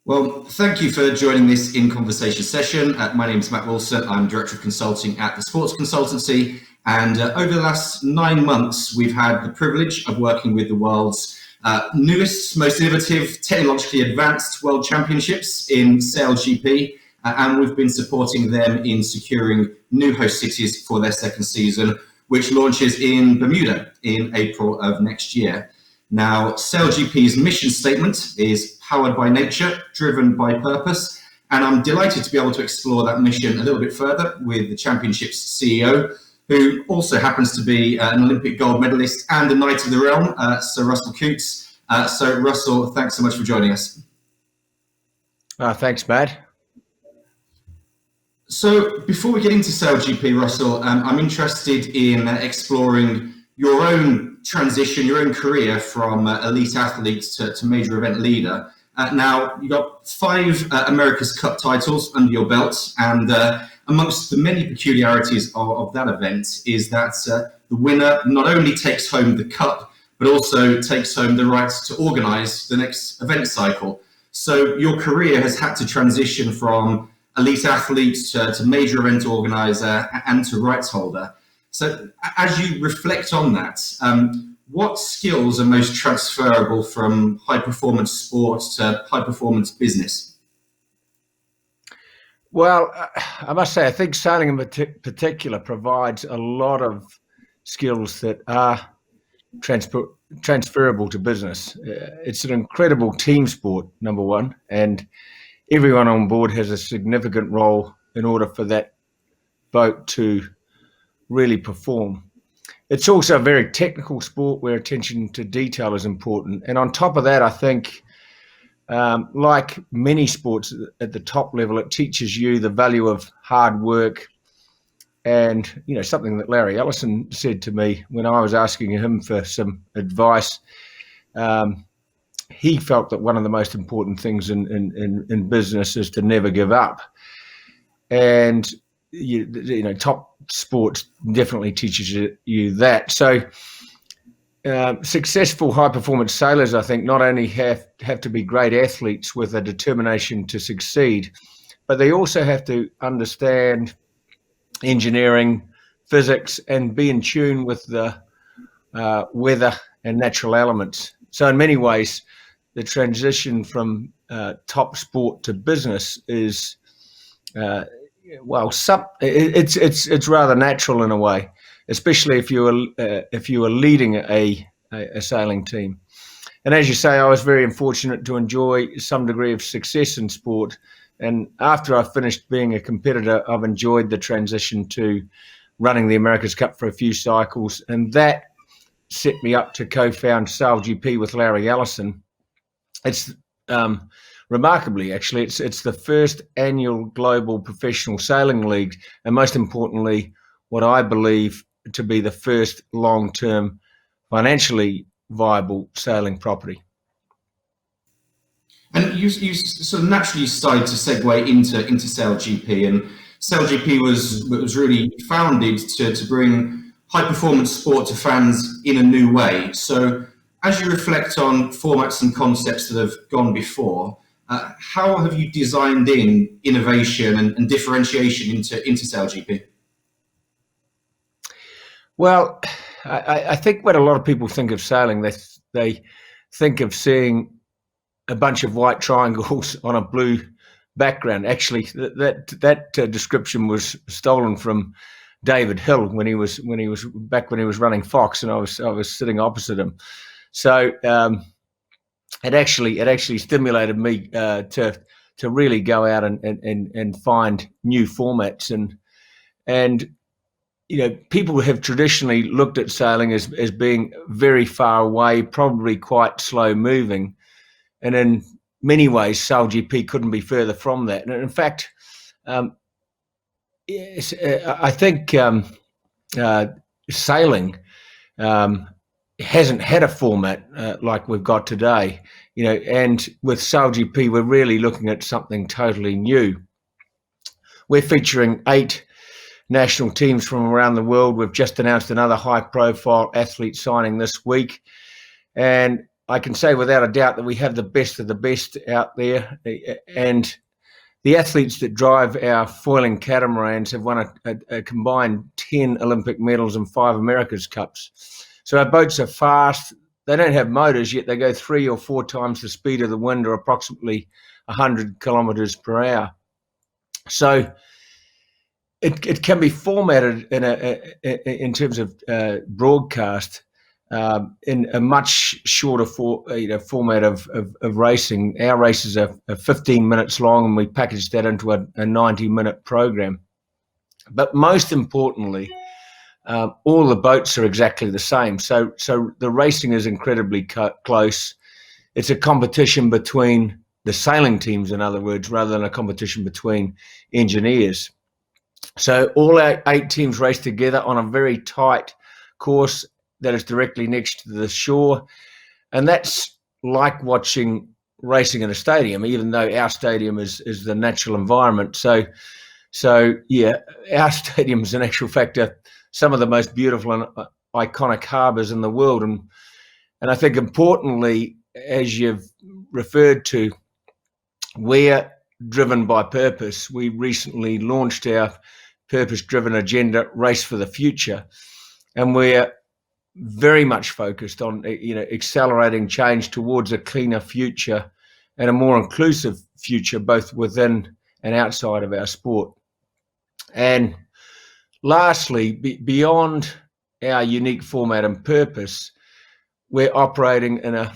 Well, thank you for joining this in conversation session. My name is Matt Wilson. I'm Director of Consulting at the Sports Consultancy. And over the last 9 months, we've had the privilege of working with the world's newest, most innovative, technologically advanced world championships in SailGP. And we've been supporting them in securing new host cities for their second season, which launches in Bermuda in April of next year. Now, SailGP's mission statement is powered by nature, driven by purpose, and I'm delighted to be able to explore that mission a little bit further with the championship's CEO, who also happens to be an Olympic gold medalist and a Knight of the Realm, Sir Russell Coutts. So Russell, thanks so much for joining us. Thanks, Matt. So before we get into SailGP, Russell, I'm interested in exploring your own transition, your own career from elite athlete to major event leader. Now, you got 5 America's Cup titles under your belt, and amongst the many peculiarities of that event is that the winner not only takes home the cup, but also takes home the rights to organise the next event cycle. So your career has had to transition from elite athlete to major event organiser and to rights holder. So as you reflect on that, what skills are most transferable from high-performance sports to high-performance business? Well, I must say, I think sailing in particular provides a lot of skills that are transferable to business. It's an incredible team sport, number one, and everyone on board has a significant role in order for that boat to really perform. It's also a very technical sport where attention to detail is important. And on top of that, I think, like many sports at the top level, it teaches you the value of hard work. And, something that Larry Ellison said to me when I was asking him for some advice, he felt that one of the most important things in business is to never give up. And top sports definitely teaches you that. So successful high-performance sailors, I think, not only have to be great athletes with a determination to succeed, but they also have to understand engineering, physics, and be in tune with the weather and natural elements. So in many ways, the transition from top sport to business is it's rather natural in a way, especially if you are leading a sailing team. And as you say, I was very fortunate to enjoy some degree of success in sport. And after I finished being a competitor, I've enjoyed the transition to running the America's Cup for a few cycles, and that set me up to co-found SailGP with Larry Ellison. It's remarkably, actually, it's the first annual global professional sailing league, and most importantly, what I believe to be the first long-term financially viable sailing property. And you sort of naturally started to segue into SailGP, and SailGP was really founded to bring high-performance sport to fans in a new way. So as you reflect on formats and concepts that have gone before, how have you designed in innovation and differentiation into SailGP? Well, I think when a lot of people think of sailing, they think of seeing a bunch of white triangles on a blue background. Actually, that description was stolen from David Hill when he was running Fox, and I was sitting opposite him. So it actually stimulated me to really go out and find new formats, and people have traditionally looked at sailing as being very far away, probably quite slow moving, and in many ways SailGP couldn't be further from that. And in fact, I think sailing hasn't had a format like we've got today, and with SailGP, we're really looking at something totally new. We're featuring 8 national teams from around the world. We've just announced another high-profile athlete signing this week, and I can say without a doubt that we have the best of the best out there, and the athletes that drive our foiling catamarans have won a combined 10 Olympic medals and 5 America's Cups. So our boats are fast. They don't have motors, yet they go 3 or 4 times the speed of the wind, or approximately 100 kilometres per hour. So it can be formatted in terms of broadcast in a much shorter format of racing. Our races are 15 minutes long, and we package that into a 90-minute program. But most importantly, all the boats are exactly the same. So the racing is incredibly close. It's a competition between the sailing teams, in other words, rather than a competition between engineers. So all our 8 teams race together on a very tight course that is directly next to the shore. And that's like watching racing in a stadium, even though our stadium is the natural environment. So yeah, our stadiums, in actual fact, are some of the most beautiful and iconic harbours in the world. And I think importantly, as you've referred to, we're driven by purpose. We recently launched our purpose-driven agenda, Race for the Future, and we're very much focused on accelerating change towards a cleaner future and a more inclusive future, both within and outside of our sport. And lastly, beyond our unique format and purpose, we're operating in a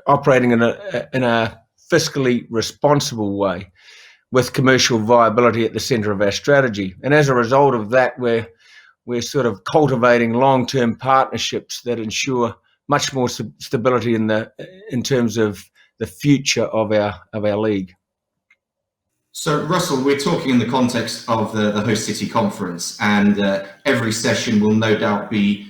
operating in a fiscally responsible way, with commercial viability at the centre of our strategy. And as a result of that, we're sort of cultivating long-term partnerships that ensure much more stability in terms of the future of our league. So, Russell, we're talking in the context of the host city conference, and every session will no doubt be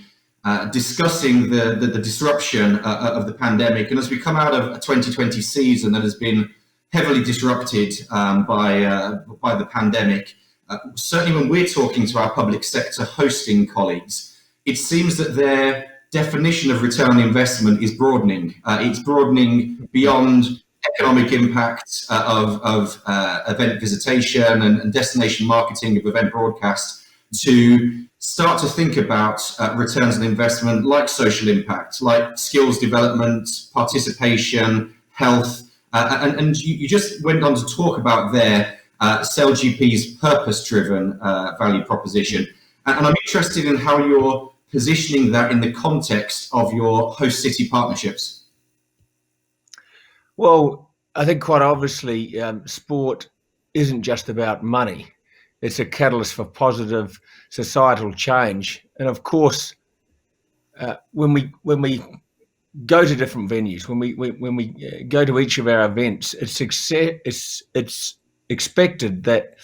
discussing the disruption of the pandemic. And as we come out of a 2020 season that has been heavily disrupted by the pandemic, certainly when we're talking to our public sector hosting colleagues, it seems that their definition of return on investment is broadening. It's broadening beyond economic impact of event visitation and destination marketing of event broadcast, to start to think about returns on investment like social impact, like skills development, participation, health. And you just went on to talk about their SailGP's purpose-driven value proposition. And I'm interested in how you're positioning that in the context of your host city partnerships. Well, I think quite obviously sport isn't just about money. It's a catalyst for positive societal change. And of course, when we go to different venues, when we go to each of our events, it's expected that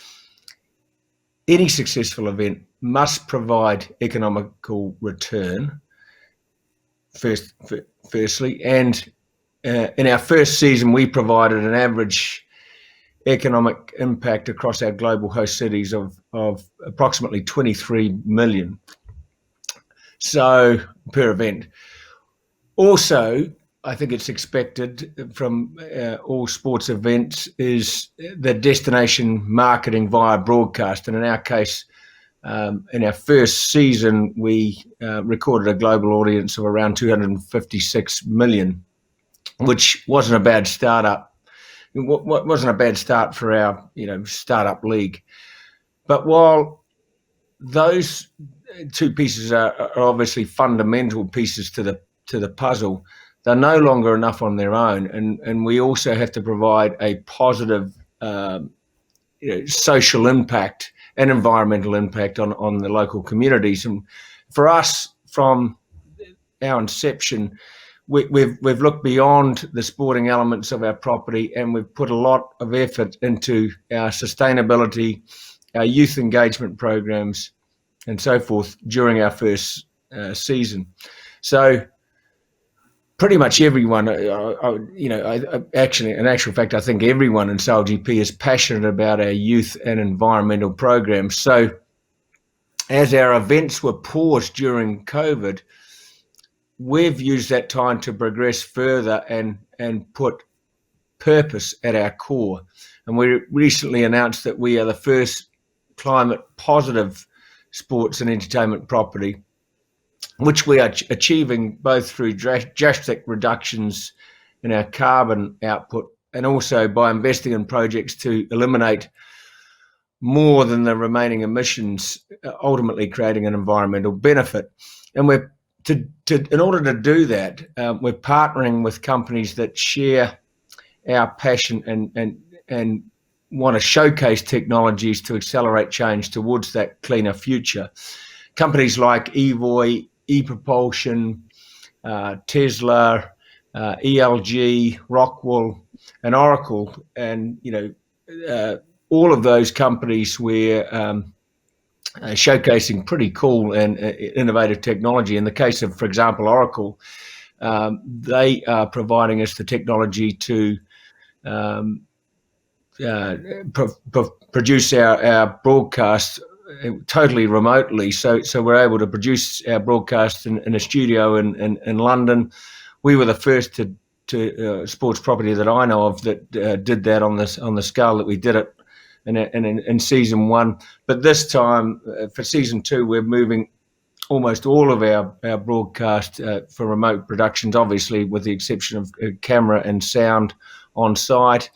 any successful event must provide economical return firstly, and in our first season, we provided an average economic impact across our global host cities of approximately 23 million. So per event. Also, I think it's expected from all sports events is the destination marketing via broadcast. And in our case, in our first season, we recorded a global audience of around 256 million, which wasn't a bad startup. Wasn't a bad start for our startup league. But while those two pieces are obviously fundamental pieces to the puzzle, they're no longer enough on their own, and we also have to provide a positive social impact and environmental impact on the local communities. And for us, from our inception, we've looked beyond the sporting elements of our property, and we've put a lot of effort into our sustainability, our youth engagement programs, and so forth during our first season. So pretty much everyone, actually, in actual fact, I think everyone in SailGP is passionate about our youth and environmental programs. So as our events were paused during COVID, we've used that time to progress further and put purpose at our core. And we recently announced that we are the first climate positive sports and entertainment property, which we are achieving both through drastic reductions in our carbon output and also by investing in projects to eliminate more than the remaining emissions, ultimately creating an environmental benefit. And in order to do that, we're partnering with companies that share our passion and want to showcase technologies to accelerate change towards that cleaner future. Companies like Evoy, ePropulsion, Tesla, ELG, Rockwell, and Oracle, and all of those companies were showcasing pretty cool and innovative technology. In the case of, for example, Oracle, they are providing us the technology to produce our broadcast totally remotely. So we're able to produce our broadcast in a studio in London. We were the first to sports property that I know of that did that on the scale that we did it in season 1. But this time for season 2, we're moving almost all of our broadcast for remote productions, obviously with the exception of camera and sound on site.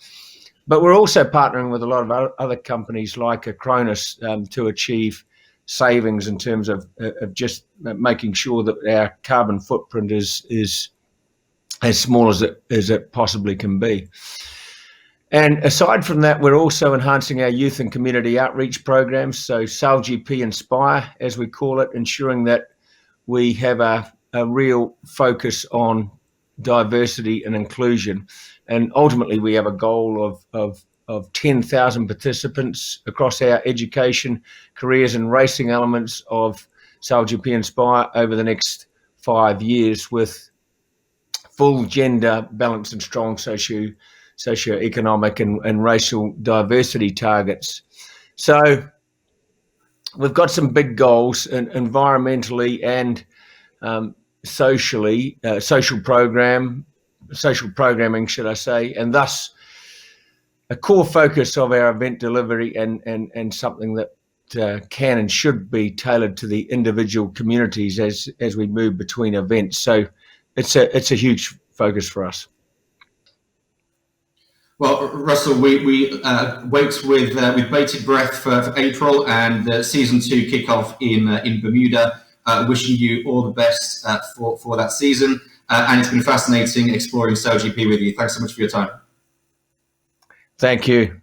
But we're also partnering with a lot of other companies like Acronis to achieve savings in terms of just making sure that our carbon footprint is as small as it possibly can be. And aside from that, we're also enhancing our youth and community outreach programs. So SailGP Inspire, as we call it, ensuring that we have a real focus on diversity and inclusion. And ultimately, we have a goal of 10,000 participants across our education, careers and racing elements of SailGP Inspire over the next 5 years, with full gender balance and strong socioeconomic and racial diversity targets. So we've got some big goals environmentally and socially, social programming, should I say, and thus a core focus of our event delivery and something that can and should be tailored to the individual communities as we move between events. So it's a huge focus for us. Well, Russell, we wait with bated breath for April and season 2 kickoff in Bermuda. Wishing you all the best for that season. And it's been fascinating exploring SailGP with you. Thanks so much for your time. Thank you.